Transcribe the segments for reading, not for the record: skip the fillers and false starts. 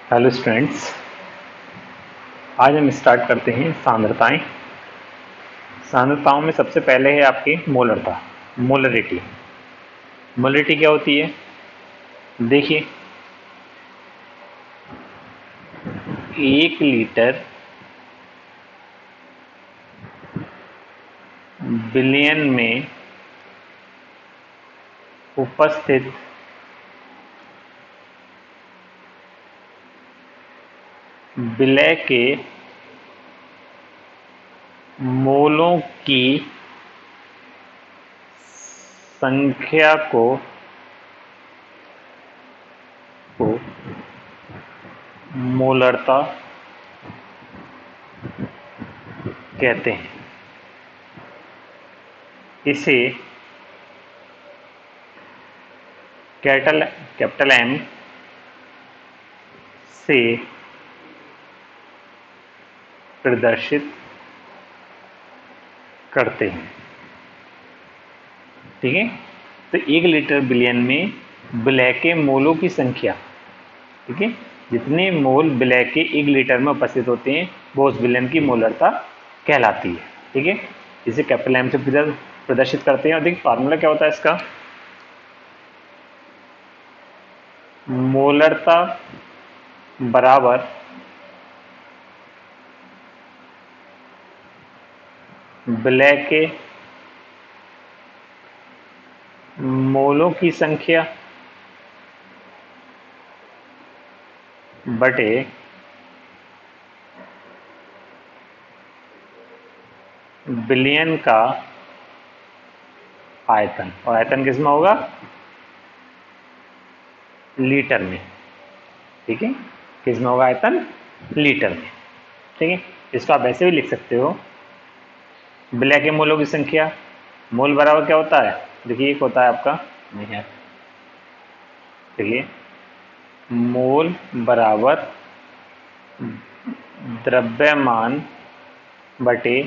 Hello students, आज हम start करते हैं सांद्रताएं। सांद्रताओं में सबसे पहले है आपकी मोलरता, मोलरिटी। मोलरिटी क्या होती है? देखिए, 1 लीटर बिलियन में उपस्थित विलय के मोलों की संख्या को मोलरता कहते हैं। इसे कैपिटल एम से प्रदर्शित करते हैं। ठीक है, तो 1 लीटर बिलियन में विलय के मोलों की संख्या, ठीक है, जितने मोल विलय के 1 लीटर में उपस्थित होते हैं वो उस विलयन की मोलरता कहलाती है। ठीक है, इसे कैपिटल एम से प्रदर्शित करते हैं। और देखिए फार्मूला क्या होता है इसका, मोलरता बराबर विलय के मोलों की संख्या बटे बिलियन का आयतन। और आयतन किस में होगा? लीटर में। ठीक है, किस में होगा आयतन? लीटर में। ठीक है, इसको आप ऐसे भी लिख सकते हो, विलय के मोलों की संख्या, मोल बराबर क्या होता है? देखिए एक होता है आपका, नहीं है, देखिए मोल बराबर द्रव्यमान बटे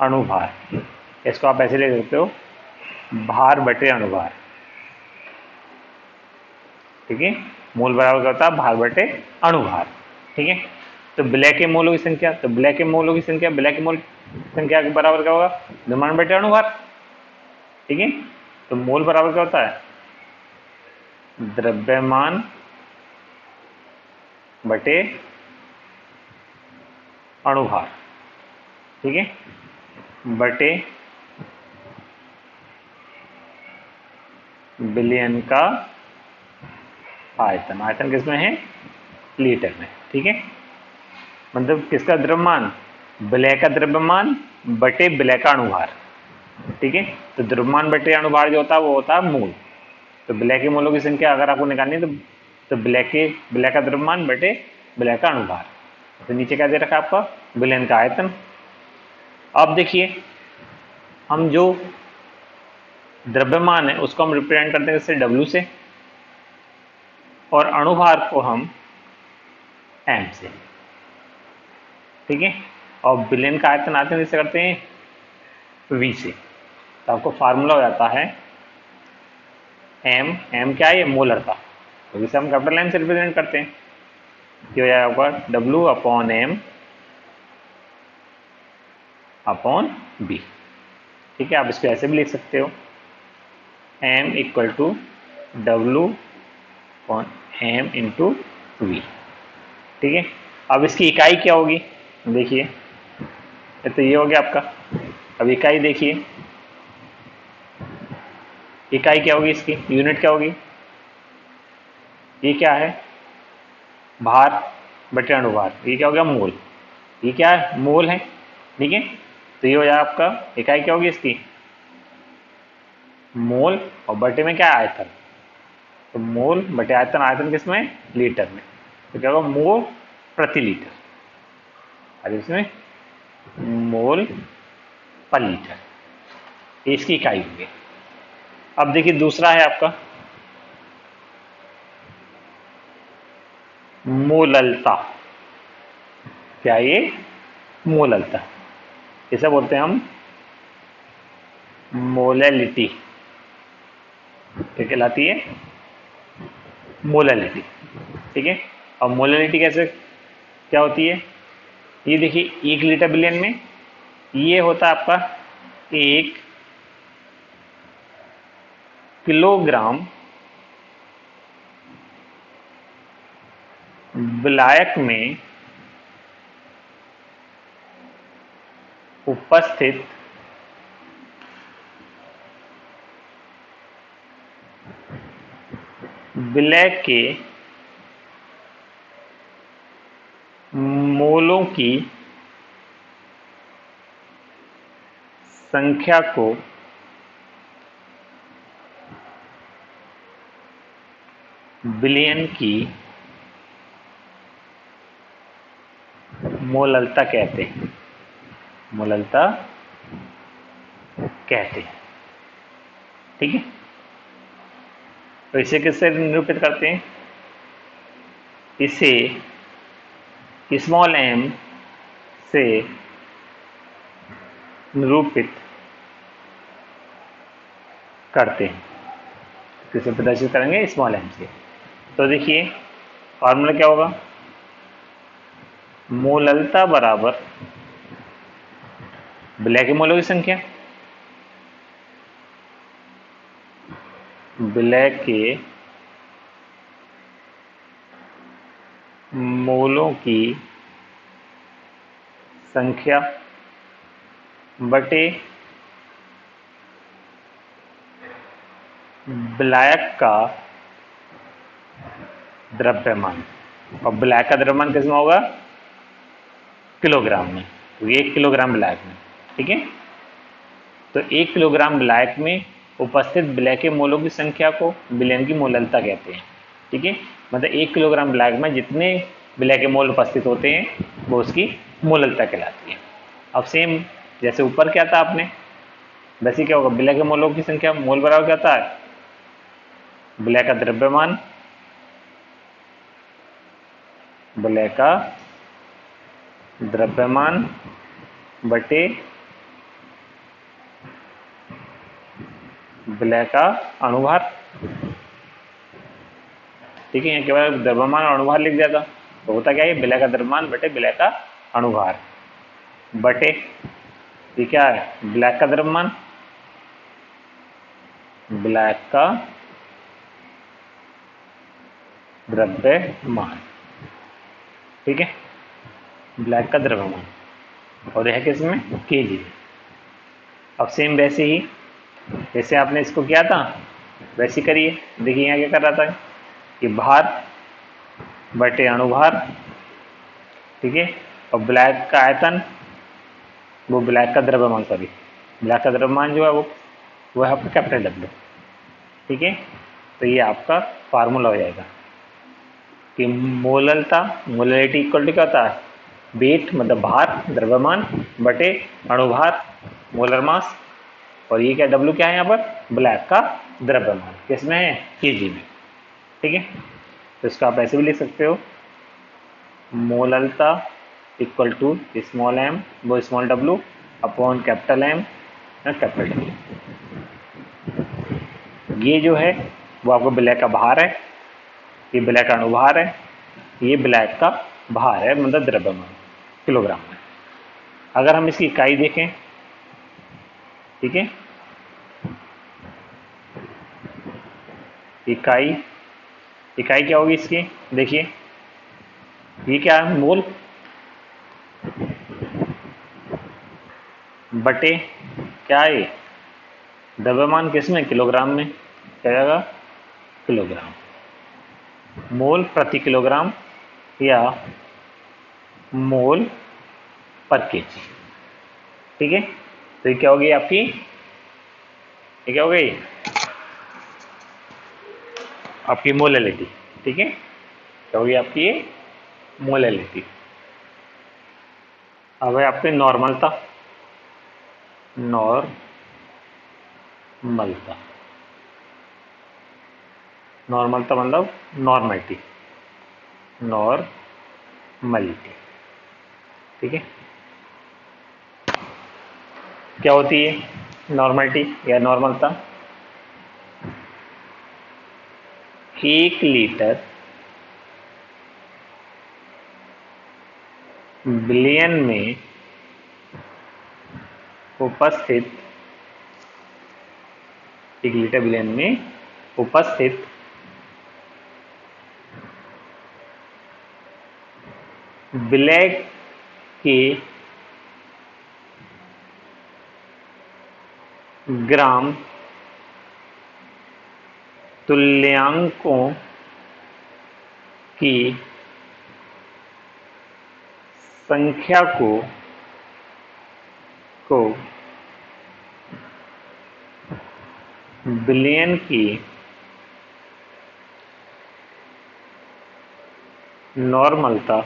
अणुभार। इसको आप ऐसे लिख सकते हो, भार बटे अणुभार। ठीक है, मोल बराबर क्या होता है? भार बटे अणुभार। ठीक है, तो विलय के मोलों की संख्या, तो विलय के मोलों की संख्या, विलय के मोल संख्या के बराबर क्या होगा? द्रव्यमान बटे अणुभार। ठीक है, तो मोल बराबर क्या होता है? द्रव्यमान बटे अणुभार। ठीक है, बटे बिलियन का आयतन। आयतन किसमें है? लीटर में। ठीक है, मतलब किसका द्रव्यमान? विलय का द्रव्यमान बटे विलय का अणुभार। ठीक है, तो द्रव्यमान बटे अणुभार जो होता है वो होता है मोल। तो विलय के मोलों की संख्या अगर आपको निकालनी है तो विलय का द्रव्यमान बटे विलय का अणुभार। तो नीचे क्या दे रखा है आपका? विलयन का आयतन। अब देखिए, हम जो द्रव्यमान है उसको हम रिप्रेजेंट करते हैं जैसे W से, और अणुभार को हम M से। ठीक है, और विलयन का आयतन जैसे करते हैं V से। तो आपको फार्मूला हो जाता है M क्या है? ये मोलरता, तो इसे हम कैपिटल M से रिप्रेजेंट करते हैं। ये हो जाएगा आपका W upon M upon B। ठीक है, आप इसको ऐसे भी लिख सकते हो, M equal to W upon M into V। ठीक है, अब इसकी इकाई क्या होगी? देखिए, तो ये हो गया आपका। अब इकाई देखिए, इकाई क्या होगी इसकी? यूनिट क्या होगी? ये क्या है? भार बटे अणुभार। ये क्या हो गया? मोल। ये क्या है? मोल है। ठीक है, तो ये हो जाए आपका, इकाई क्या होगी इसकी? मोल, और बटे में क्या है? आयतन। तो मोल बटे आयतन, आयतन किसमें? लीटर में। तो क्या होगा? मोल प्रति लीटर, और इसमें मोल पर लीटर, ये इसकी इकाई होगी। अब देखिए दूसरा है आपका मोललता। क्या ये? मोललता, इसे बोलते हैं हम मोलैलिटी। क्या कहलाती है? मोलैलिटी। ठीक है। और मोलरिटी कैसे क्या होती है, ये देखिए 1 लीटर बिलियन में ये होता है आपका 1 किलोग्राम विलायक में उपस्थित विलय के मोलों की संख्या को बिलियन की मोललता कहते हैं, मोललता कहते हैं। ठीक है, तो इसे किससे निरूपित करते हैं, इसे स्मॉल m से निरूपित करते हैं। किसे प्रदर्शित करेंगे, स्मॉल m से। तो देखिए फॉर्मूला क्या होगा, मोललता बराबर विलय के मोलों की संख्या, विलय के मोलों की संख्या बटे विलायक का द्रव्यमान। और विलायक का द्रव्यमान किस में होगा, किलोग्राम में, तो 1 किलोग्राम विलायक में। ठीक है, तो 1 किलोग्राम विलायक में उपस्थित विलय के मोलों की संख्या को विलयन की मोललता कहते हैं। ठीक है, मतलब 1 किलोग्राम विलायक में जितने विलय के मोल उपस्थित होते हैं वो उसकी मोललता कहलाती है। अब सेम जैसे ऊपर क्या था आपने, वैसे क्या होगा, विलय के मोलों की संख्या, मोल बराबर क्या था, विलय का द्रव्यमान, विलय का द्रव्यमान बटे विलय का अणुभार। ठीक है, यहाँ केवल द्रव्यमान और अणुभार लिख दिया था, तो होता क्या है, विलय का द्रव्यमान बटे विलय का अणुभार बटे ये क्या है, विलायक का द्रव्यमान, विलायक का द्रव्यमान। ठीक है, विलायक का द्रव्यमान, और यह किसमें, केजी। अब सेम वैसे ही जैसे आपने इसको किया था वैसे करिए। देखिए यहाँ क्या कर रहा था कि भार बटे अणुभार। ठीक है, और विलायक का आयतन, वो विलायक का द्रव्यमान, सॉरी विलायक का द्रव्यमान जो है वो है आपका कैपिटल डब्ल्यू। ठीक है, तो ये आपका फार्मूला हो जाएगा कि मोललता, मोलरिटी इक्वल टू क्या होता है, वेट मतलब भार, द्रव्यमान बटे अणुभार, मोलर मास, और ये क्या डब्ल्यू क्या है यहाँ पर, विलायक का द्रव्यमान, किसमें है, केजी में। ठीक है, तो इसको आप ऐसे भी लिख सकते हो, मोललता इक्वल टू स्मॉल m वो small w upon capital M capital W। ये जो है वो आपको विलय का भार है, ये विलय का अणुभार है, ये विलायक का भार है, मतलब द्रव्यमान किलोग्राम में। अगर हम इसकी इकाई देखें, ठीक है, इकाई क्या होगी इसकी, देखिए ये क्या है, मोल बटे क्या है, द्रव्यमान किसमें, किलोग्राम में, क्या जाएगा, किलोग्राम, मोल प्रति किलोग्राम या मोल पर केजी। ठीक है, तो ये क्या होगी आपकी, ये क्या हो गई आपकी मोलैलिटी। ठीक है, क्या होगी आपकी ये मोलैलिटी। अब है आपकी नॉर्मलता, नॉर्मलता, नॉर्मलता मतलब नॉर्मलिटी, नॉर्मलिटी। ठीक है, क्या होती है नॉर्मलिटी या नॉर्मलता, 1 लीटर बिलियन में उपस्थित 1 लीटर बिलियन में उपस्थित ब्लैक के ग्राम तुल्यांकों की संख्या को बिलियन की नॉर्मलता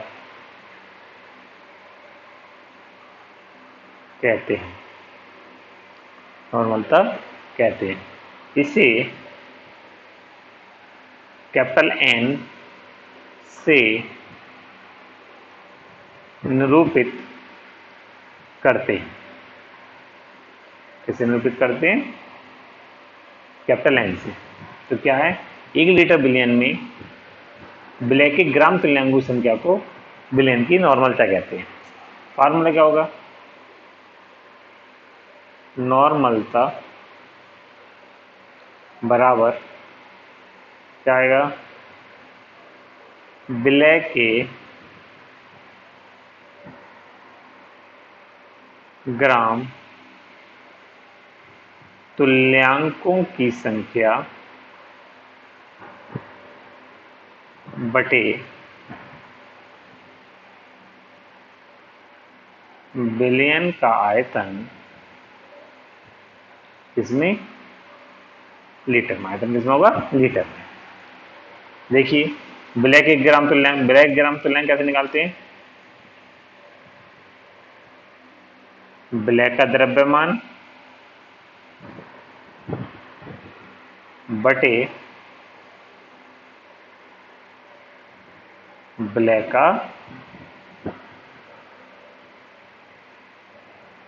कहते हैं। नॉर्मलता कहते हैं। इसे कैपिटल N से निरूपित करते हैं। कैसे निरूपित करते हैं? कैपिटल N से। तो क्या है? 1 लीटर बिलियन में ब्लैक के ग्राम तुल्यांक संख्या को बिलियन की नॉर्मलता कहते हैं। फार्मूला क्या होगा? नॉर्मलता बराबर क्या आएगा? ब्लैक के ग्राम तुल्यांकों की संख्या बटे बिलियन का आयतन, इसमें लीटर में। आयतन किसमें होगा? लीटर में। देखिए ब्लैक ग्राम तुल्यांक कैसे निकालते हैं? ब्लैक का द्रव्यमान बटे ब्लैक का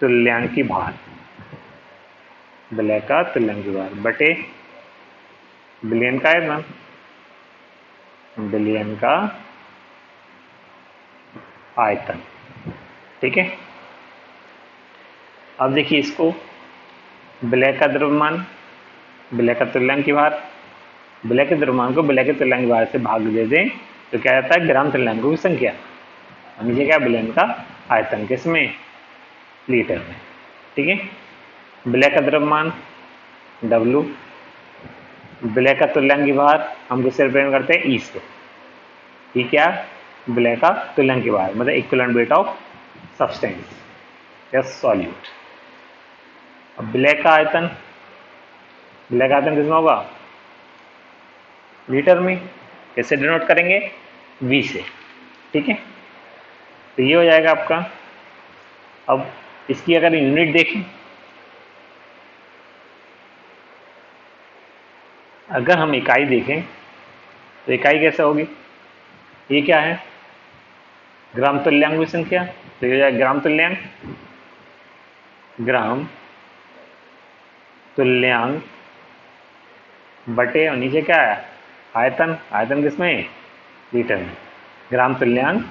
तुल्यांकी भार, ब्लैक का तुल्यांकी भार बटे बिलियन का आयतन, बिलियन का आयतन। ठीक है। अब देखिए इसको, ब्लैक का द्रव्यमान, ब्लैक का तुल्यांकी भार, ब्लैक के द्रव्यमान को ब्लैक के तुल्यांकी भार से भाग दे दें तो क्या आता है? ग्राम तुल्यांकों की संख्या। नीचे क्या? बिलियन का आयतन, किसमें? लीटर में। ठीक है। ब्लैक का द्रव्यमान W, ब्लैक का तुल्यांकी भार हम किससे रिप्रेजेंट करते हैं? E से। ये क्या? ब्लैक का तुल्यांकी भार, मतलब इक्विवेलेंट वेट ऑफ सब्सटेंस या सॉल्यूट। अब ब्लैक का आयतन, ब्लैक आयतन किसमें होगा? लीटर में। कैसे डिनोट करेंगे? V से। ठीक है। तो ये हो जाएगा आपका। अब इसकी अगर यूनिट देखें, अगर हम इकाई देखें तो इकाई कैसे होगी? ये क्या है? ग्राम तुल्यांक की संख्या। तो ये हो जाएगा ग्राम तुल्यांक, ग्राम तुल्यांक बटे, और नीचे क्या है? आयतन। आयतन किसमें? लीटर में। ग्राम तुल्यांक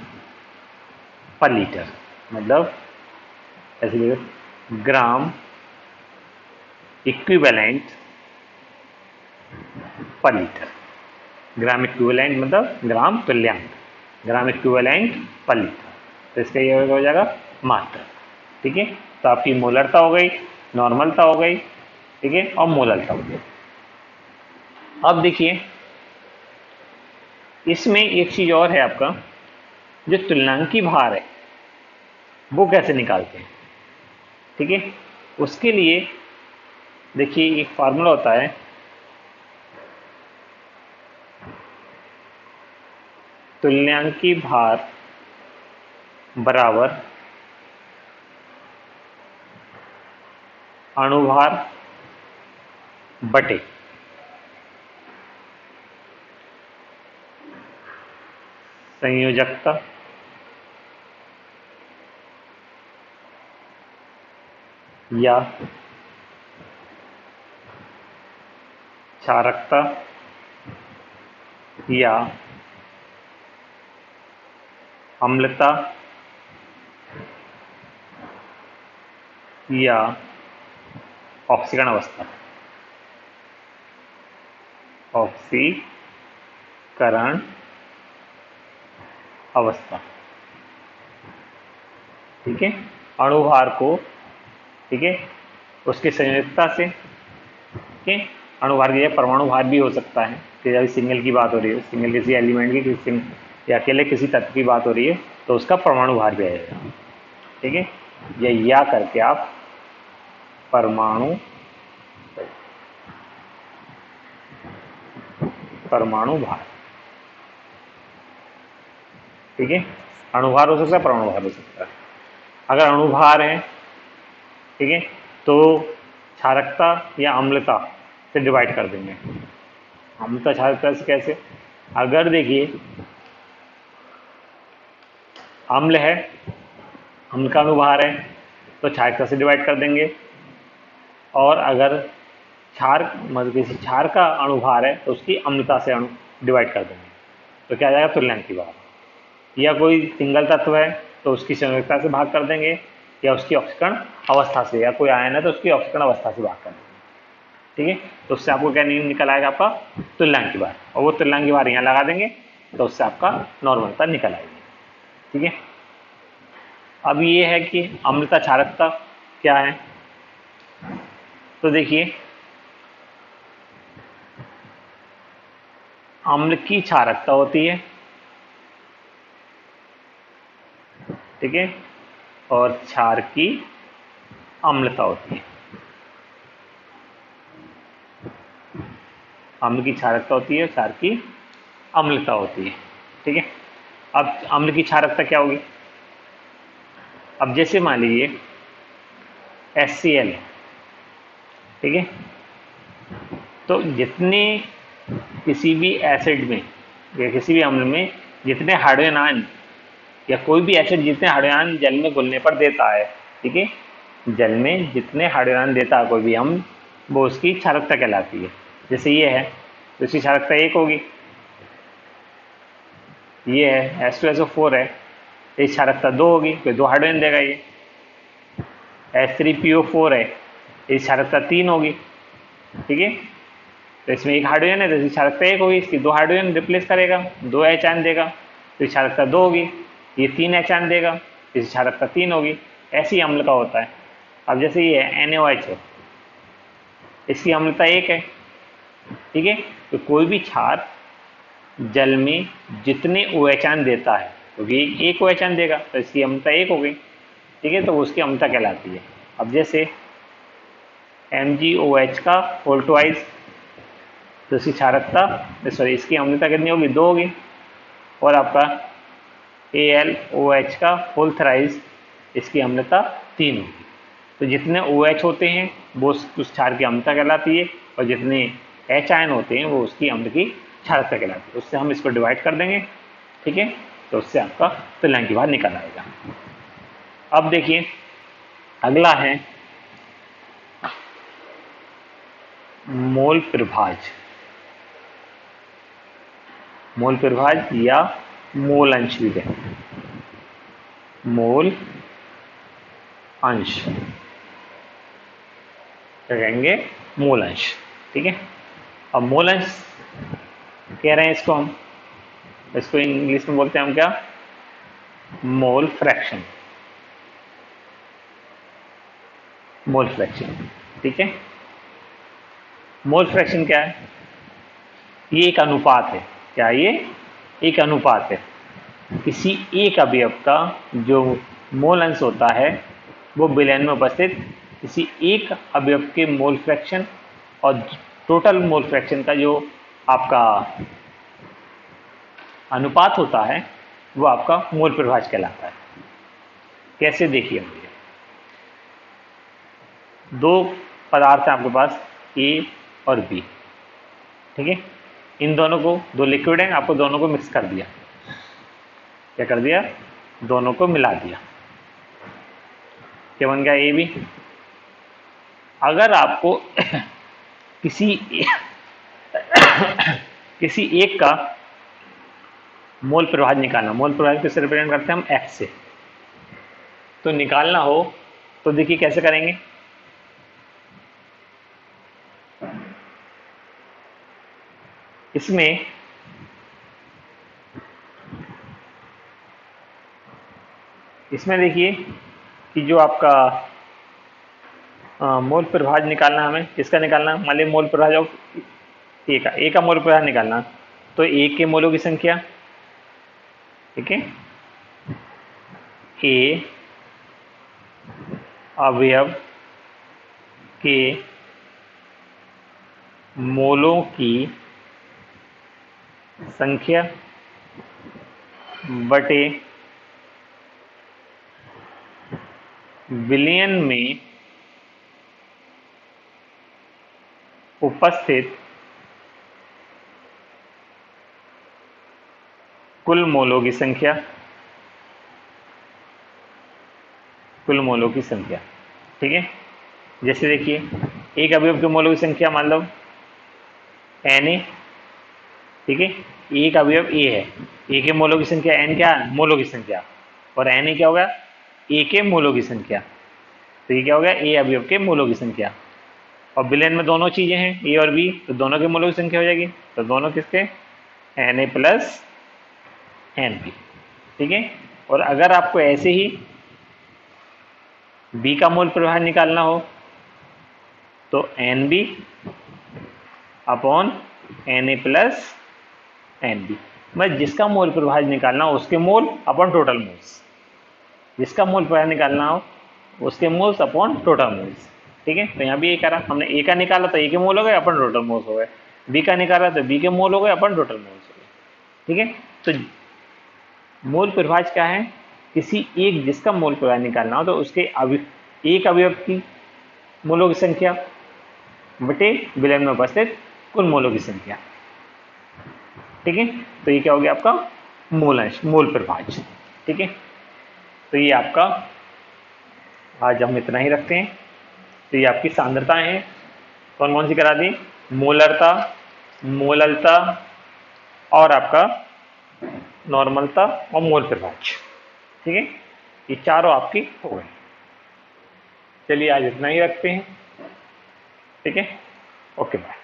पर लीटर, मतलब ऐसे लिखो, ग्राम इक्विवेलेंट पर लीटर। ग्राम इक्विवेलेंट मतलब ग्राम तुल्यांक, ग्राम इक्विवेलेंट पर लीटर। तो इसका ये हो जाएगा मात्रा। ठीक है। तो आपकी मोलरता हो गई, नॉर्मलता हो गई, ठीक है, और मोलरता हो गई। अब देखिए इसमें एक चीज और है आपका, जो तुल्यांकी भार है वो कैसे निकालते हैं? ठीक है। उसके लिए देखिए एक फार्मूला होता है, तुल्यांकी भार बराबर अणुभार बटे संयोजकता या क्षारकता या अम्लता या ऑक्सीकरण अवस्था, ऑक्सीकरण अवस्था, ठीक है। अणुभार को, ठीक है, उसके संयोजकता से, ठीक है, अणुभार की परमाणु भार भी हो सकता है कि जब सिंगल की बात हो रही है, सिंगल किसी एलिमेंट की, किसी या अकेले किसी तत्व की बात हो रही है तो उसका परमाणु भार भी आएगा, ठीक है। या करके आप परमाणु भार, ठीक है। अणुभार हो सकता है, परमाणु भार हो सकता है। अगर अणुभार है, ठीक है, तो क्षारकता या अम्लता से डिवाइड कर देंगे। अम्लता क्षारकता से कैसे? अगर देखिए अम्ल है, अम्ल का अणुभार है तो क्षारकता से डिवाइड कर देंगे, और अगर क्षार मतलब किसी क्षार का अणुभार है तो उसकी अम्लता से डिवाइड कर देंगे, तो क्या आ जाएगा? तुल्यांक की बात। या कोई सिंगल तत्व है तो उसकी संयोजकता से भाग कर देंगे, या उसकी ऑक्सीकरण अवस्था से, या कोई आयन है तो उसकी ऑक्सीकरण अवस्था से भाग कर देंगे, ठीक है। तो उससे आपको क्या निकल आएगा? आपका तुल्यांक की बार, और वो तुल्यांक की बार यहाँ लगा देंगे तो उससे आपका नॉर्मलता निकल आएगी, ठीक है। अब ये है कि अम्लता क्षारकता क्या है, तो देखिए अम्ल की क्षारकता होती है, ठीक है, और क्षार की अम्लता होती है। अम्ल की क्षारकता होती है, क्षार की अम्लता होती है, ठीक है। अब अम्ल की क्षारकता क्या होगी? अब जैसे मान लीजिए HCl है, ठीक है, तो जितने किसी भी एसिड में या किसी भी अम्ल में जितने हाइड्रोजन आयन या कोई भी एसिड जितने हाइड्रोजन आयन जल में घुलने पर देता है, ठीक है, जल में जितने हाइड्रोजन आयन देता है कोई भी अम्ल, वो उसकी क्षारकता कहलाती है। जैसे ये है तो इसकी क्षारकता 1 होगी, ये है H2SO4 है, इसकी क्षारकता 2 होगी, फिर 2 हाइड्रोजन देगा। ये H3PO4 है, इसकी क्षारकता 3 होगी, ठीक है, तो इसमें 1 हाइड्रोजन है तो इसकी क्षारकता 1 होगी, इसकी 2 हाइड्रोजन रिप्लेस करेगा, 2 H आयन देगा तो इसकी क्षारकता 2 होगी, ये 3 H आयन देगा, इसकी क्षारकता 3 होगी। ऐसे ही अम्ल का होता है। अब जैसे ये NaOH है, इसकी अम्लता 1 है, ठीक है, तो कोई भी क्षार जल में जितने OH आयन देता है, क्योंकि तो 1 OH आयन देगा तो इसकी अम्लता 1 हो गई, ठीक है, तो उसकी अम्लता कहलाती है। अब जैसे MgOH का होल ट्वाइस, तो इसकी क्षारकता सॉरी इसकी अम्लता कितनी होगी? 2 होगी। और आपका AlOH का होल थ्राइस, इसकी अम्लता 3 होगी। तो जितने OH होते हैं वो उस क्षार की अम्लता कहलाती है, और जितने H आयन होते हैं वो उसकी अम्ल की क्षारकता कहलाती है। उससे हम इसको डिवाइड कर देंगे, ठीक है, तो उससे आपका तुल्यांक की बार निकल आएगा। अब देखिए अगला है मोल प्रभाज। मोल प्रभाज या मोल अंश भी कहते हैं, मोल अंश कहेंगे, मोल अंश, ठीक है। अब मोल अंश कह रहे हैं इसको इंग्लिश में बोलते हैं हम क्या? मोल फ्रैक्शन, मोल फ्रैक्शन, ठीक है। मोल फ्रैक्शन क्या है? ये एक अनुपात है। क्या ये? एक अनुपात है। किसी एक अवयव का जो मोल अंश होता है वो विलयन में उपस्थित किसी एक अवयव के मोल फ्रैक्शन और टोटल मोल फ्रैक्शन का जो आपका अनुपात होता है वो आपका मोल प्रभाज कहलाता है। कैसे? देखिए मुझे, 2 पदार्थ हैं आपके पास, A और B, ठीक है। इन दोनों को, 2 लिक्विड हैं, आपको दोनों को मिक्स कर दिया। क्या कर दिया? दोनों को मिला दिया। क्या बन गया? AB। अगर आपको किसी एक का मोल प्रभाज निकालना, मोल प्रभाज किससे रिप्रेजेंट करते हैं हम? F से। तो निकालना हो तो देखिए कैसे करेंगे। इसमें देखिए कि जो आपका मोल प्रभाज निकालना, हमें किसका निकालना, मान लीजिए मोल प्रभाज ए का मोल प्रभाज निकालना, तो ए के मोलों की संख्या, ठीक है, ए अवयव के मोलों की संख्या बटे विलयन में उपस्थित कुल मोलों की संख्या, ठीक है। जैसे देखिए एक अवयव के मोलों की संख्या मान लो Na, ठीक है, एक अवयव ए है, ए के मोलों की संख्या n क्या है, मोलों की संख्या, और Na क्या होगा, ए के मोलों की संख्या। तो ये क्या हो गया, ए अवयव के मोलों की संख्या, और विलयन में दोनों चीजें हैं ए और बी, तो दोनों के मोलों की संख्या हो जाएगी, तो दोनों किसके, Na प्लस Nb, ठीक है। और अगर आपको ऐसे ही बी का मोल प्रभाव निकालना हो तो Nb upon Na plus Nb, मैं जिसका मोल प्रभाज निकालना हो उसके मोल अपॉन टोटल मोल्स, जिसका मोल प्रभाज निकालना हो उसके मोल्स अपॉन टोटल मोल्स, ठीक है। तो यहाँ भी ये करा हमने, ए का निकाला तो ए के मोल हो गए अपन टोटल मोल्स हो गए, बी का निकाला तो बी के मोल हो गए अपन टोटल मोल्स हो गए, ठीक है। तो मोल प्रभाज क्या है, किसी एक जिसका मोल प्रभाज निकालना हो तो उसके एक अवयव की मोलों की संख्या बटे विलयन में उपस्थित कुल मोलों की संख्या, ठीक है। तो ये क्या हो गया आपका मूलांश, मोल प्रभाज, ठीक है। तो ये आपका आज हम इतना ही रखते हैं। तो ये आपकी सांद्रताएं हैं, कौन कौन सी करा दी, मोलरता, मोललता और आपका नॉर्मलता और मोल प्रभाज, ठीक है। ये चारों आपकी हो गई। चलिए आज इतना ही रखते हैं, ठीक है, ओके बाय।